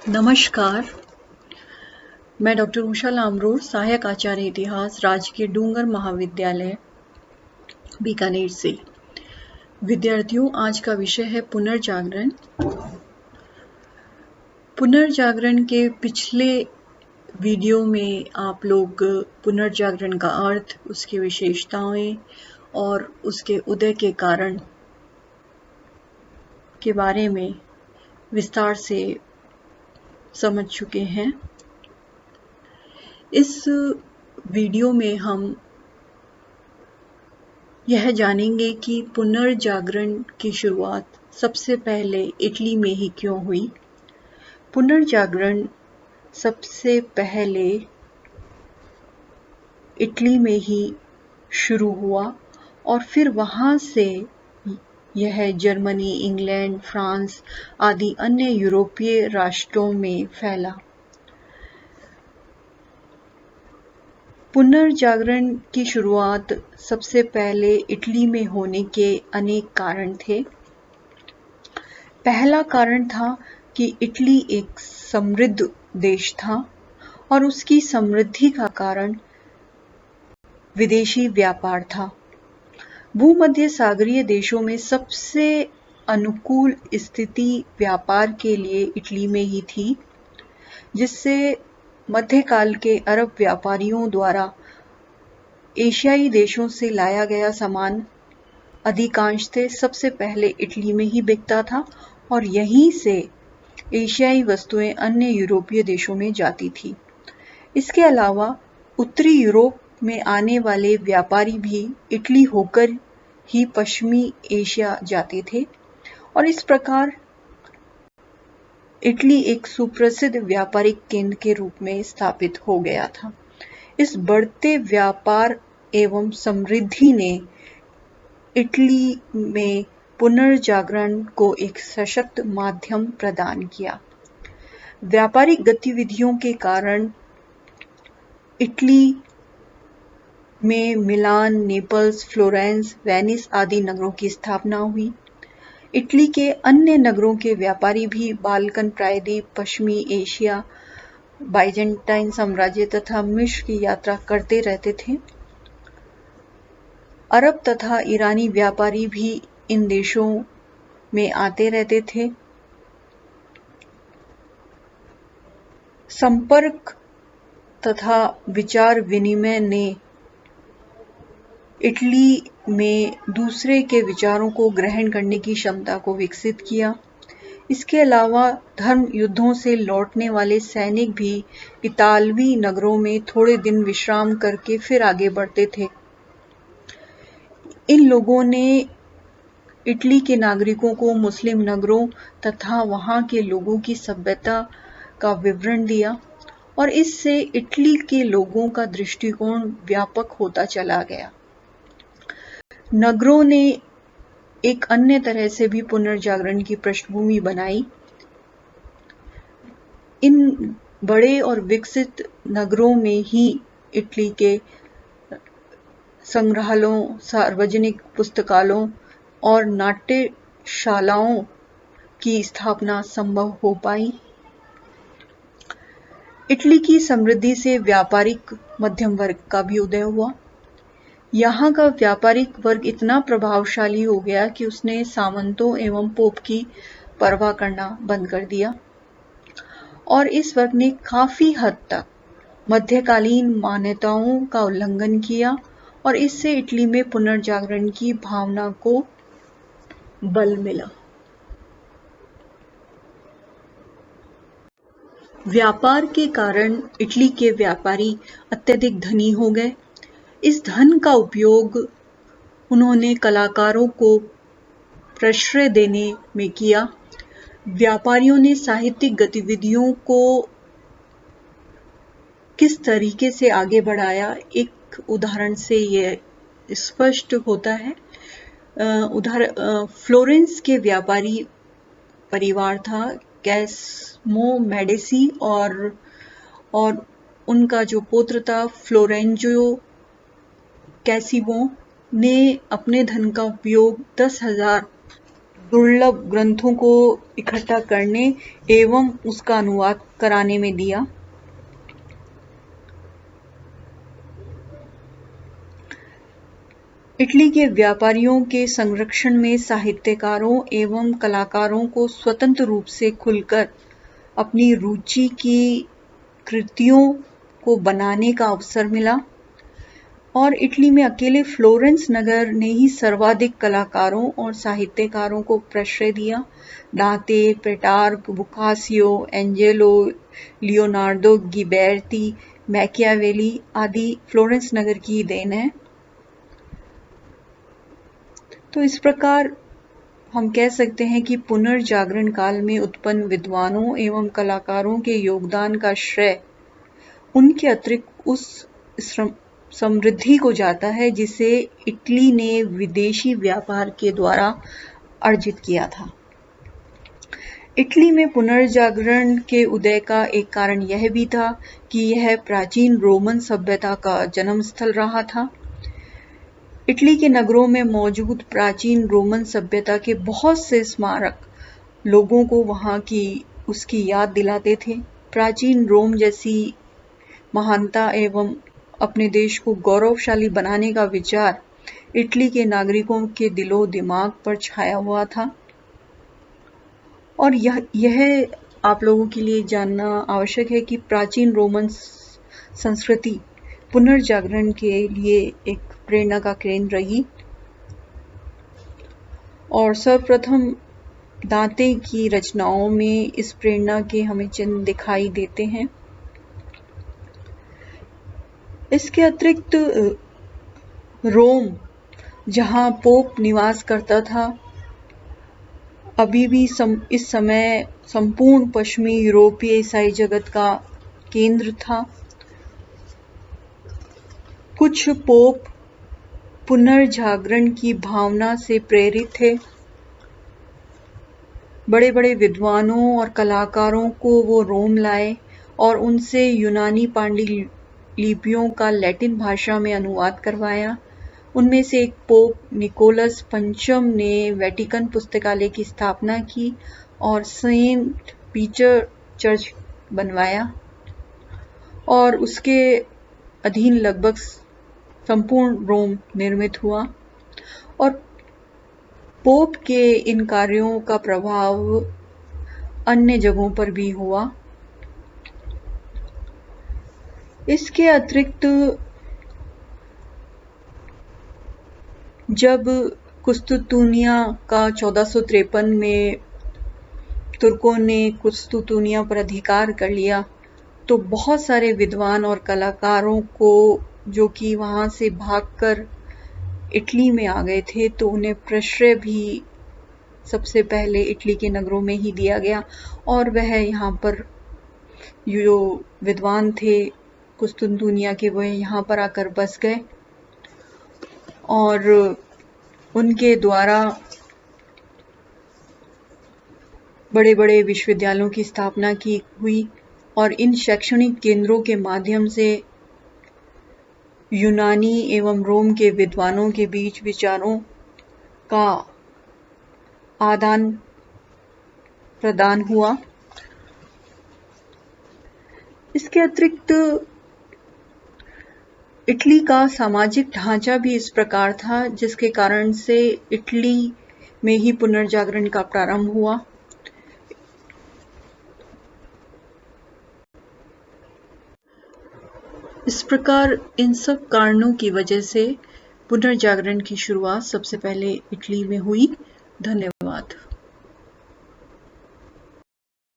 नमस्कार, मैं डॉक्टर उषा लामरोड, सहायक आचार्य इतिहास, राजकीय डूंगर महाविद्यालय, बीकानेर से। विद्यार्थियों, आज का विषय है पुनर्जागरण। पुनर्जागरण के पिछले वीडियो में आप लोग पुनर्जागरण का अर्थ, उसकी विशेषताएं और उसके उदय के कारण के बारे में विस्तार से समझ चुके हैं। इस वीडियो में हम यह जानेंगे कि पुनर्जागरण की शुरुआत सबसे पहले इटली में ही क्यों हुई। पुनर्जागरण सबसे पहले इटली में ही शुरू हुआ और फिर वहां से यह जर्मनी, इंग्लैंड, फ्रांस आदि अन्य यूरोपीय राष्ट्रों में फैला। पुनर्जागरण की शुरुआत सबसे पहले इटली में होने के अनेक कारण थे। पहला कारण था कि इटली एक समृद्ध देश था और उसकी समृद्धि का कारण विदेशी व्यापार था। भूमध्य सागरीय देशों में सबसे अनुकूल स्थिति व्यापार के लिए इटली में ही थी, जिससे मध्यकाल के अरब व्यापारियों द्वारा एशियाई देशों से लाया गया सामान अधिकांशतः सबसे पहले इटली में ही बिकता था और यहीं से एशियाई वस्तुएं अन्य यूरोपीय देशों में जाती थी। इसके अलावा उत्तरी यूरोप में आने वाले व्यापारी भी इटली होकर ही पश्चिमी एशिया जाते थे और इस प्रकार इटली एक सुप्रसिद्ध व्यापारिक केंद्र के रूप में स्थापित हो गया था। इस बढ़ते व्यापार एवं समृद्धि ने इटली में पुनर्जागरण को एक सशक्त माध्यम प्रदान किया। व्यापारिक गतिविधियों के कारण इटली में मिलान, नेपल्स, फ्लोरेंस, वेनिस आदि नगरों की स्थापना हुई। इटली के अन्य नगरों के व्यापारी भी बाल्कन प्रायद्वीप, पश्चिमी एशिया, बाइजेंटाइन साम्राज्य तथा मिस्र की यात्रा करते रहते थे। अरब तथा ईरानी व्यापारी भी इन देशों में आते रहते थे। संपर्क तथा विचार विनिमय ने इटली में दूसरे के विचारों को ग्रहण करने की क्षमता को विकसित किया। इसके अलावा धर्म युद्धों से लौटने वाले सैनिक भी इतालवी नगरों में थोड़े दिन विश्राम करके फिर आगे बढ़ते थे। इन लोगों ने इटली के नागरिकों को मुस्लिम नगरों तथा वहां के लोगों की सभ्यता का विवरण दिया और इससे इटली के लोगों का दृष्टिकोण व्यापक होता चला गया। नगरों ने एक अन्य तरह से भी पुनर्जागरण की पृष्ठभूमि बनाई। इन बड़े और विकसित नगरों में ही इटली के संग्रहालयों, सार्वजनिक पुस्तकालयों और नाट्यशालाओं की स्थापना संभव हो पाई। इटली की समृद्धि से व्यापारिक मध्यम वर्ग का भी उदय हुआ। यहाँ का व्यापारिक वर्ग इतना प्रभावशाली हो गया कि उसने सामंतों एवं पोप की परवाह करना बंद कर दिया और इस वर्ग ने काफी हद तक मध्यकालीन मान्यताओं का उल्लंघन किया और इससे इटली में पुनर्जागरण की भावना को बल मिला। व्यापार के कारण इटली के व्यापारी अत्यधिक धनी हो गए। इस धन का उपयोग उन्होंने कलाकारों को प्रश्रय देने में किया। व्यापारियों ने साहित्यिक गतिविधियों को किस तरीके से आगे बढ़ाया, एक उदाहरण से यह स्पष्ट होता है। फ्लोरेंस के व्यापारी परिवार था कैसमो मेडिसी और उनका जो पुत्र था फ्लोरेंजो कैसिमो ने अपने धन का उपयोग 10,000 दुर्लभ ग्रंथों को इकट्ठा करने एवं उसका अनुवाद कराने में दिया। इटली के व्यापारियों के संरक्षण में साहित्यकारों एवं कलाकारों को स्वतंत्र रूप से खुलकर अपनी रुचि की कृतियों को बनाने का अवसर मिला और इटली में अकेले फ्लोरेंस नगर ने ही सर्वाधिक कलाकारों और साहित्यकारों को प्रश्रय दिया। दांते, पेट्रार्क, बोकासियो, एंजेलो, लियोनार्दो, गिबेर्टी, मैकियावेली आदि फ्लोरेंस नगर की देन है। तो इस प्रकार हम कह सकते हैं कि पुनर्जागरण काल में उत्पन्न विद्वानों एवं कलाकारों के योगदान का श्रेय उनके अतिरिक्त उस समृद्धि को जाता है जिसे इटली ने विदेशी व्यापार के द्वारा अर्जित किया था। इटली में पुनर्जागरण के उदय का एक कारण यह भी था कि यह प्राचीन रोमन सभ्यता का जन्म स्थल रहा था। इटली के नगरों में मौजूद प्राचीन रोमन सभ्यता के बहुत से स्मारक लोगों को वहां की उसकी याद दिलाते थे। प्राचीन रोम जैसी महानता एवं अपने देश को गौरवशाली बनाने का विचार इटली के नागरिकों के दिलो दिमाग पर छाया हुआ था और यह आप लोगों के लिए जानना आवश्यक है कि प्राचीन रोमन संस्कृति पुनर्जागरण के लिए एक प्रेरणा का केंद्र रही और सर्वप्रथम दांते की रचनाओं में इस प्रेरणा के हमें चिन्ह दिखाई देते हैं। इसके अतिरिक्त रोम जहां पोप निवास करता था अभी भी इस समय संपूर्ण पश्चिमी यूरोपीय ईसाई जगत का केंद्र था। कुछ पोप पुनर्जागरण की भावना से प्रेरित थे। बड़े बड़े विद्वानों और कलाकारों को वो रोम लाए और उनसे यूनानी पांडुलिपियों का लैटिन भाषा में अनुवाद करवाया। उनमें से एक पोप निकोलस पंचम ने वेटिकन पुस्तकालय की स्थापना की और सेंट पीटर चर्च बनवाया और उसके अधीन लगभग संपूर्ण रोम निर्मित हुआ और पोप के इन कार्यों का प्रभाव अन्य जगहों पर भी हुआ। इसके अतिरिक्त जब कुस्तुतुनिया का 1453 में तुर्कों ने कुस्तुतुनिया पर अधिकार कर लिया तो बहुत सारे विद्वान और कलाकारों को जो कि वहां से भागकर इटली में आ गए थे तो उन्हें प्रश्रय भी सबसे पहले इटली के नगरों में ही दिया गया और वह यहाँ पर जो विद्वान थे कुस्तुतुनिया के वह यहाँ पर आकर बस गए और उनके द्वारा बड़े बड़े विश्वविद्यालयों की स्थापना की हुई और इन शैक्षणिक केंद्रों के माध्यम से यूनानी एवं रोम के विद्वानों के बीच विचारों का आदान प्रदान हुआ। इसके अतिरिक्त इटली का सामाजिक ढांचा भी इस प्रकार था जिसके कारण से इटली में ही पुनर्जागरण का प्रारंभ हुआ। इस प्रकार इन सब कारणों की वजह से पुनर्जागरण की शुरुआत सबसे पहले इटली में हुई। धन्यवाद।